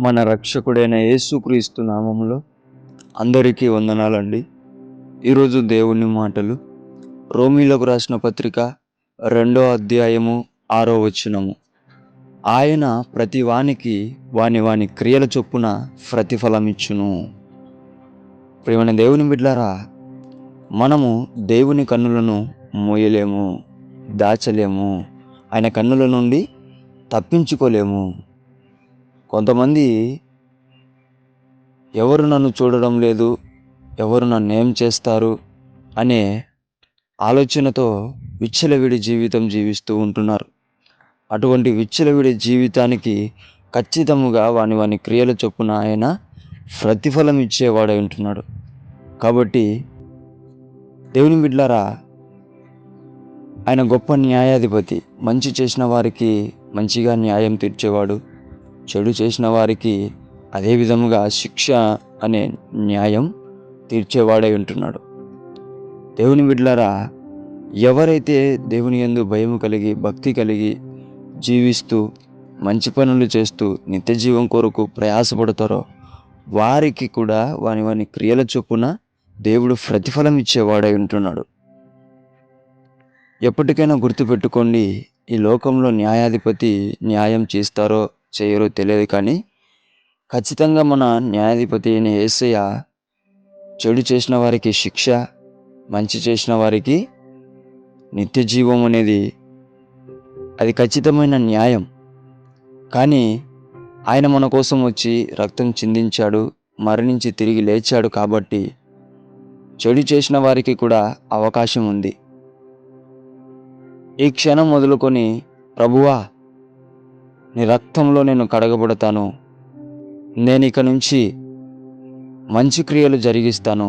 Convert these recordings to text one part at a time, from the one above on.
మన రక్షకుడైన యేసుక్రీస్తు నామములో అందరికీ వందనాలండి. ఈరోజు దేవుని మాటలు రోమీలకు రాసిన పత్రిక 2వ అధ్యాయము 6వ వచనము. ఆయన ప్రతి వానికి వాని క్రియల చొప్పున ప్రతిఫలమిచ్చును. ప్రియమైన దేవుని బిడ్డలారా, మనము దేవుని కన్నులను మోయలేము, దాచలేము. ఆయన కన్నుల నుండి తప్పించుకోలేము. కొంతమంది ఎవరు నన్ను చూడడం లేదు, ఎవరు నన్ను ఏం చేస్తారు అనే ఆలోచనతో విచ్చలవిడి జీవితం జీవిస్తూ ఉంటున్నారు. అటువంటి విచ్చలవిడి జీవితానికి ఖచ్చితముగా వాని క్రియల చొప్పున ఆయన ప్రతిఫలం ఇచ్చేవాడై ఉంటున్నాడు. కాబట్టి దేవుని బిడ్డలారా, ఆయన గొప్ప న్యాయాధిపతి. మంచి చేసిన వారికి మంచిగా న్యాయం తీర్చేవాడు, చెడు చేసిన వారికి అదే విధముగా శిక్ష అనే న్యాయం తీర్చేవాడై ఉంటున్నాడు. దేవుని బిడ్డలారా, ఎవరైతే దేవుని యందు భయం కలిగి భక్తి కలిగి జీవిస్తూ మంచి పనులు చేస్తూ నిత్య జీవం కొరకు ప్రయాసపడతారో వారికి కూడా వాని క్రియల చొప్పున దేవుడు ప్రతిఫలం ఇచ్చేవాడై ఉంటున్నాడు. ఎప్పటికైనా గుర్తుపెట్టుకోండి, ఈ లోకంలో న్యాయాధిపతి న్యాయం చేస్తారో చేయరో తెలియదు, కానీ ఖచ్చితంగా మన న్యాయాధిపతి అయిన యేసయ్య చెడు చేసిన వారికి శిక్ష, మంచి చేసిన వారికి నిత్య జీవం అనేది అది ఖచ్చితమైన న్యాయం. కానీ ఆయన మన కోసం వచ్చి రక్తం చిందించాడు, మరణించి తిరిగి లేచాడు. కాబట్టి చెడు చేసిన వారికి కూడా అవకాశం ఉంది. ఈ క్షణం మొదలుకొని, ప్రభువా నీ రక్తంలో నేను కడగబడతాను, నేను ఇక నుంచి మంచి క్రియలు జరిగిస్తాను,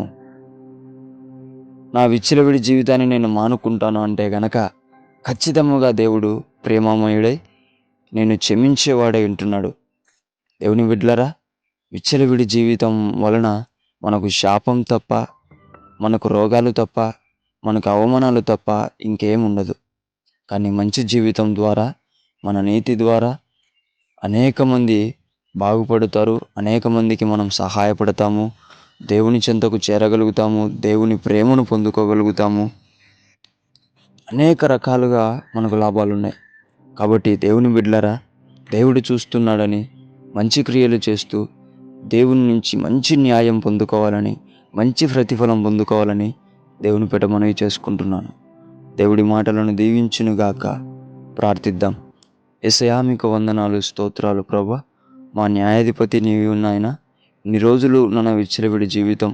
నా విచ్చలవిడి జీవితాన్ని నేను మానుకుంటాను అంటే గనక ఖచ్చితంగా దేవుడు ప్రేమమయుడై నేను క్షమించేవాడై ఉంటున్నాడు. దేవుని బిడ్డలారా, విచ్చలవిడి జీవితం వలన మనకు శాపం తప్ప, మనకు రోగాలు తప్ప, మనకు అవమానాలు తప్ప ఇంకేముండదు. కానీ మంచి జీవితం ద్వారా, మన నీతి ద్వారా అనేక మంది బాగుపడతారు, అనేక మందికి మనం సహాయపడతాము, దేవుని చెంతకు చేరగలుగుతాము, దేవుని ప్రేమను పొందుకోగలుగుతాము. అనేక రకాలుగా మనకు లాభాలు ఉన్నాయి. కాబట్టి దేవుని బిడ్డలారా, దేవుడు చూస్తున్నాడని మంచి క్రియలు చేస్తూ దేవుని నుంచి మంచి న్యాయం పొందుకోవాలని, మంచి ప్రతిఫలం పొందుకోవాలని దేవుని పేట మనవి చేసుకుంటున్నాను. దేవుడి మాటలను దీవించునుగాక. ప్రార్థిద్దాం. యేసయ్యా, మీకు వందనాలు, స్తోత్రాలు ప్రభువా. మా న్యాయాధిపతి నీవు ఉన్నాయన. ఇన్ని రోజులు నన్ను విచ్చలవిడి జీవితం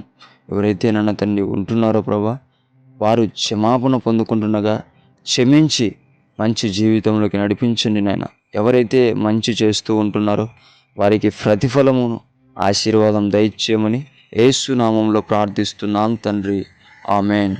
ఎవరైతే నన్ను తండ్రి ఉంటున్నారో ప్రభువా, వారు క్షమాపణ పొందుకుంటుండగా క్షమించి మంచి జీవితంలోకి నడిపించండి నాయన. ఎవరైతే మంచి చేస్తూ ఉంటున్నారో వారికి ప్రతిఫలమును ఆశీర్వాదం దయచేయమని యేసు నామంలో ప్రార్థిస్తున్నాం తండ్రి. ఆమేన్.